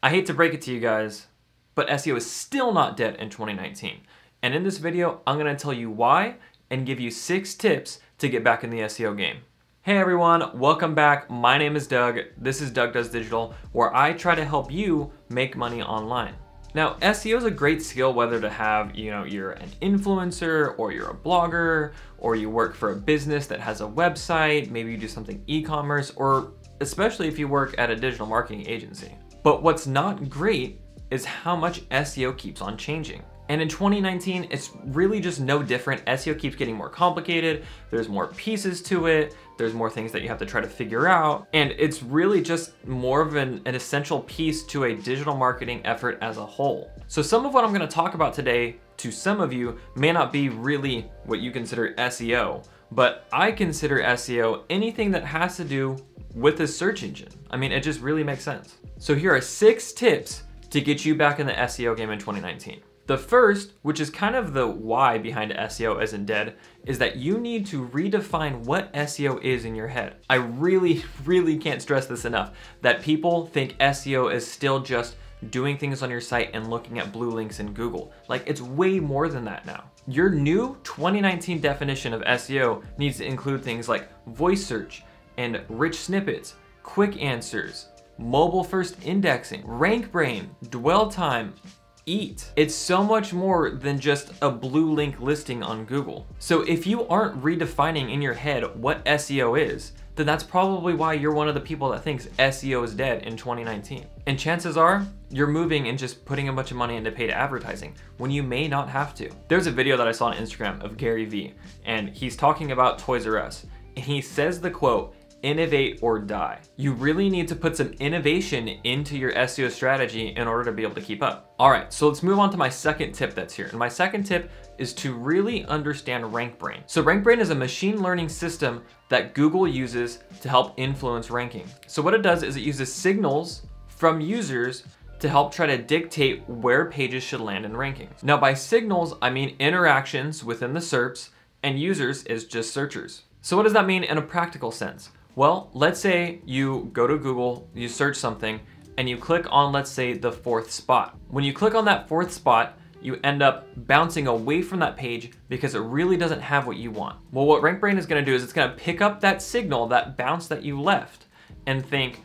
I hate to break it to you guys, but SEO is still not dead in 2019. And in this video, I'm gonna tell you why and give you 6 tips to get back in the SEO game. Hey everyone, welcome back. My name is Doug. This is Doug Does Digital, where I try to help you make money online. Now, SEO is a great skill whether to have, you're an influencer or you're a blogger or you work for a business that has a website, maybe you do something e-commerce, or especially if you work at a digital marketing agency. But what's not great is how much SEO keeps on changing. And in 2019, it's really just no different. SEO keeps getting more complicated. There's more pieces to it. There's more things that you have to try to figure out. And it's really just more of an essential piece to a digital marketing effort as a whole. So some of what I'm gonna talk about today, to some of you, may not be really what you consider SEO, but I consider SEO anything that has to do with a search engine. I mean, it just really makes sense. So here are 6 tips to get you back in the SEO game in 2019. The first, which is kind of the why behind SEO as in dead, is that you need to redefine what SEO is in your head. I really can't stress this enough, that people think SEO is still just doing things on your site and looking at blue links in Google. Like, it's way more than that now. Your new 2019 definition of SEO needs to include things like voice search and rich snippets, quick answers, mobile first indexing, rank brain, dwell time, eat. It's so much more than just a blue link listing on Google. So if you aren't redefining in your head what SEO is, then that's probably why you're one of the people that thinks SEO is dead in 2019. And chances are, you're moving and just putting a bunch of money into paid advertising when you may not have to. There's a video that I saw on Instagram of Gary Vee, and he's talking about Toys R Us, and he says the quote, "Innovate or die." You really need to put some innovation into your SEO strategy in order to be able to keep up. All right, so let's move on to my second tip that's here. And my second tip is to really understand rank brain. So rank brain is a machine learning system that Google uses to help influence ranking. So what it does is it uses signals from users to help try to dictate where pages should land in rankings. Now by signals, I mean interactions within the SERPs, and users is just searchers. So what does that mean in a practical sense? Well, let's say you go to Google, you search something, and you click on, let's say, the 4th spot. When you click on that 4th spot, you end up bouncing away from that page because it really doesn't have what you want. Well, what RankBrain is gonna do is it's gonna pick up that signal, that bounce that you left, and think,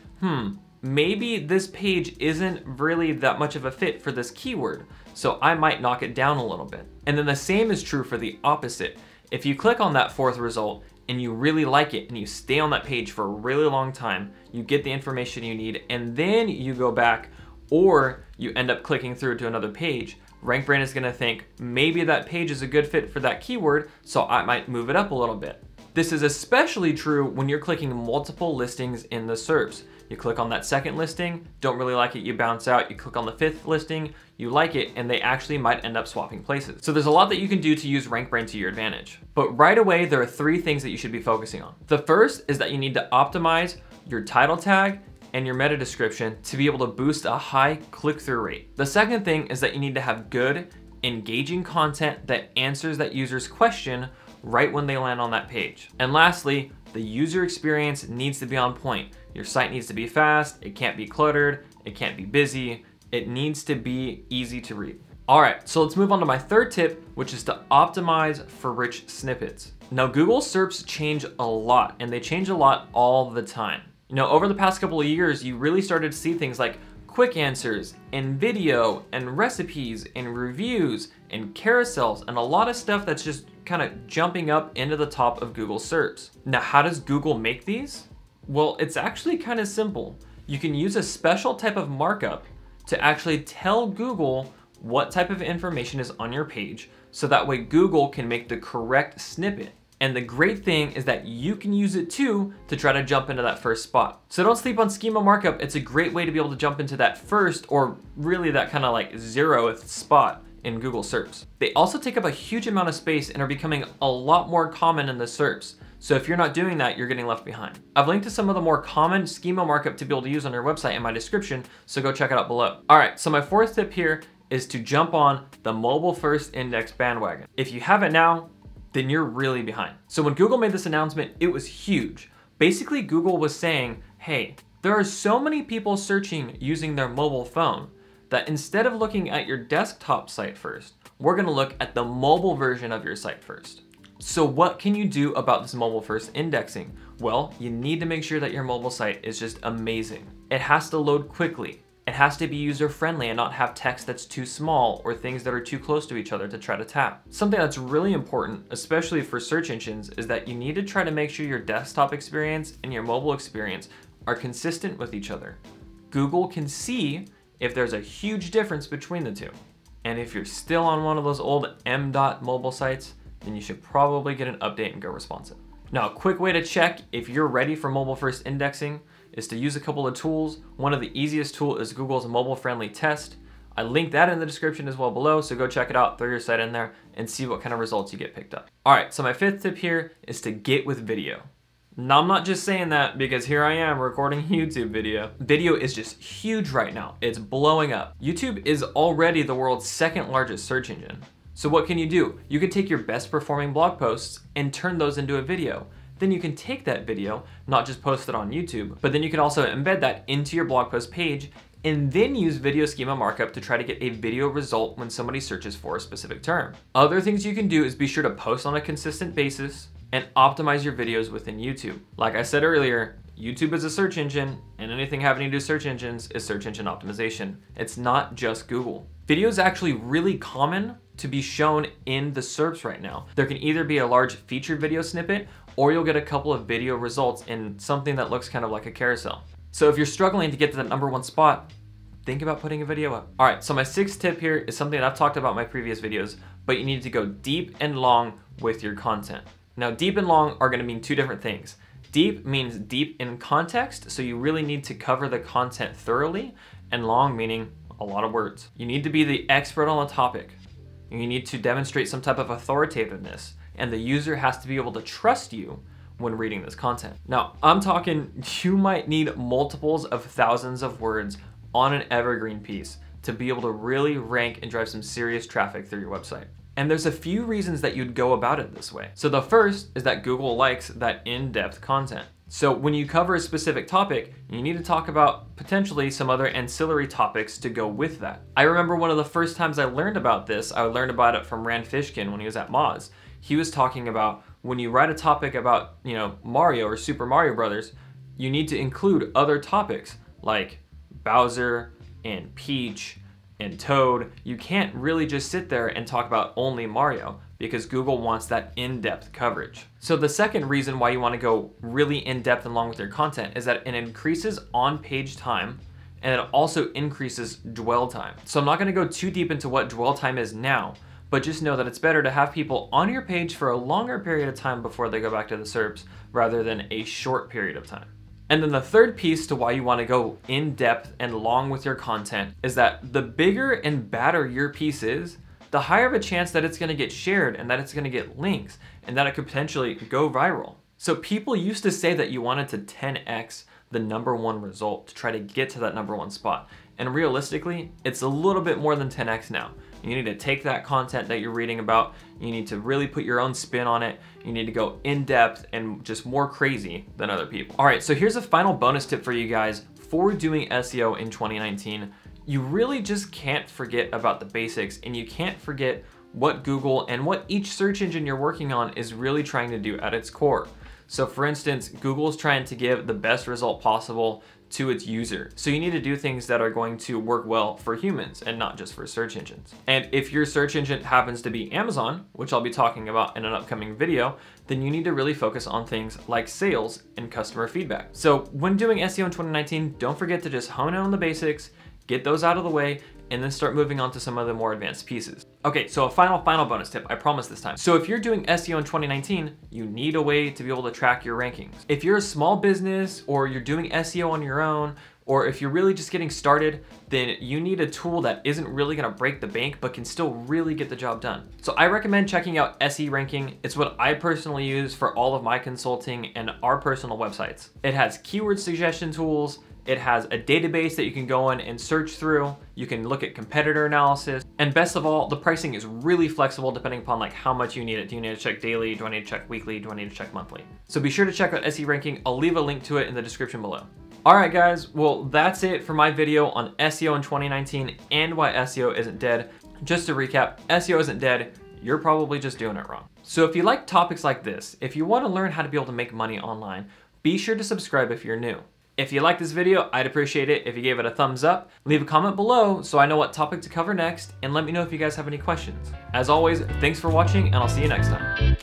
maybe this page isn't really that much of a fit for this keyword, so I might knock it down a little bit. And then the same is true for the opposite. If you click on that 4th result, and you really like it and you stay on that page for a really long time, you get the information you need, and then you go back or you end up clicking through to another page, RankBrain is gonna think, maybe that page is a good fit for that keyword, so I might move it up a little bit. This is especially true when you're clicking multiple listings in the SERPs. You click on that 2nd listing, don't really like it, you bounce out. You click on the 5th listing, you like it, and they actually might end up swapping places. So there's a lot that you can do to use RankBrain to your advantage. But right away, there are 3 things that you should be focusing on. The first is that you need to optimize your title tag and your meta description to be able to boost a high click-through rate. The second thing is that you need to have good, engaging content that answers that user's question right when they land on that page. And lastly, the user experience needs to be on point. Your site needs to be fast, it can't be cluttered, it can't be busy, it needs to be easy to read. All right, so let's move on to my 3rd tip, which is to optimize for rich snippets. Now, Google SERPs change a lot, and they change a lot all the time. Over the past couple of years, you really started to see things like quick answers and video and recipes and reviews and carousels and a lot of stuff that's just kind of jumping up into the top of Google SERPs. Now, how does Google make these? Well, it's actually kind of simple. You can use a special type of markup to actually tell Google what type of information is on your page, so that way Google can make the correct snippet. And the great thing is that you can use it too to try to jump into that 1st spot. So don't sleep on schema markup. It's a great way to be able to jump into that 1st, or really that kind of like 0th spot in Google SERPs. They also take up a huge amount of space and are becoming a lot more common in the SERPs. So if you're not doing that, you're getting left behind. I've linked to some of the more common schema markup to be able to use on your website in my description, so go check it out below. All right, so my 4th tip here is to jump on the mobile first index bandwagon. If you haven't now, then you're really behind. So when Google made this announcement, it was huge. Basically, Google was saying, hey, There are so many people searching using their mobile phone that instead of looking at your desktop site first, we're gonna look at the mobile version of your site first. So what can you do about this mobile first indexing? Well, you need to make sure that your mobile site is just amazing. It has to load quickly. It has to be user-friendly and not have text that's too small or things that are too close to each other to try to tap. Something that's really important, especially for search engines, is that you need to try to make sure your desktop experience and your mobile experience are consistent with each other. Google can see if there's a huge difference between the two. And if you're still on one of those old M.dot mobile sites, then you should probably get an update and go responsive. Now, a quick way to check if you're ready for mobile first indexing is to use a couple of tools. One of the easiest tools is Google's mobile friendly test. I linked that in the description as well below, so go check it out, throw your site in there, and see what kind of results you get picked up. All right, so my fifth tip here is to get with video. Now, I'm not just saying that because here I am recording a YouTube video. Video is just huge right now. It's blowing up. YouTube is already the world's second largest search engine. So what can you do? You can take your best performing blog posts and turn those into a video. Then you can take that video, not just post it on YouTube, but then you can also embed that into your blog post page and then use video schema markup to try to get a video result when somebody searches for a specific term. Other things you can do is be sure to post on a consistent basis and optimize your videos within YouTube. Like I said earlier, YouTube is a search engine, and anything having to do with search engines is search engine optimization. It's not just Google. Video is actually really common to be shown in the SERPs right now. There can either be a large featured video snippet, or you'll get a couple of video results in something that looks kind of like a carousel. So if you're struggling to get to that #1 spot, think about putting a video up. All right, so my sixth tip here is something that I've talked about in my previous videos, but you need to go deep and long with your content. Now, deep and long are gonna mean two different things. Deep means deep in context, so you really need to cover the content thoroughly, and long meaning a lot of words. You need to be the expert on the topic. You need to demonstrate some type of authoritativeness, and the user has to be able to trust you when reading this content. Now, I'm talking you might need multiples of thousands of words on an evergreen piece to be able to really rank and drive some serious traffic through your website. And there's a few reasons that you'd go about it this way. So the first is that Google likes that in-depth content. So when you cover a specific topic, you need to talk about potentially some other ancillary topics to go with that. I remember one of the first times I learned about this, I learned about it from Rand Fishkin when he was at Moz. He was talking about when you write a topic about, Mario or Super Mario Brothers, you need to include other topics like Bowser and Peach and Toad. You can't really just sit there and talk about only Mario because Google wants that in-depth coverage. So the second reason why you want to go really in-depth and long with your content is that it increases on-page time and it also increases dwell time. So I'm not going to go too deep into what dwell time is now, but just know that it's better to have people on your page for a longer period of time before they go back to the SERPs rather than a short period of time. And then the third piece to why you want to go in depth and long with your content is that the bigger and badder your piece is, the higher of a chance that it's going to get shared and that it's going to get links and that it could potentially go viral. So people used to say that you wanted to 10x the #1 result to try to get to that #1 spot. And realistically, it's a little bit more than 10x now. You need to take that content that you're reading about, you need to really put your own spin on it, you need to go in depth and just more crazy than other people. All right, so here's a final bonus tip for you guys for doing SEO in 2019. You really just can't forget about the basics and you can't forget what Google and what each search engine you're working on is really trying to do at its core. So for instance, Google's trying to give the best result possible to its user. So you need to do things that are going to work well for humans and not just for search engines. And if your search engine happens to be Amazon, which I'll be talking about in an upcoming video, then you need to really focus on things like sales and customer feedback. So when doing SEO in 2019, don't forget to just hone in on the basics, get those out of the way, and then start moving on to some of the more advanced pieces. Okay, so a final bonus tip, I promise this time. So if you're doing SEO in 2019, you need a way to be able to track your rankings. If you're a small business or you're doing SEO on your own, or if you're really just getting started, then you need a tool that isn't really gonna break the bank, but can still really get the job done. So I recommend checking out SE Ranking. It's what I personally use for all of my consulting and our personal websites. It has keyword suggestion tools, it has a database that you can go in and search through. You can look at competitor analysis. And best of all, the pricing is really flexible depending upon like how much you need it. Do you need to check daily? Do I need to check weekly? Do I need to check monthly? So be sure to check out SE Ranking. I'll leave a link to it in the description below. Alright guys, well that's it for my video on SEO in 2019 and why SEO isn't dead. Just to recap, SEO isn't dead, you're probably just doing it wrong. So if you like topics like this, if you want to learn how to be able to make money online, be sure to subscribe if you're new. If you like this video, I'd appreciate it if you gave it a thumbs up, leave a comment below so I know what topic to cover next, and let me know if you guys have any questions. As always, thanks for watching and I'll see you next time.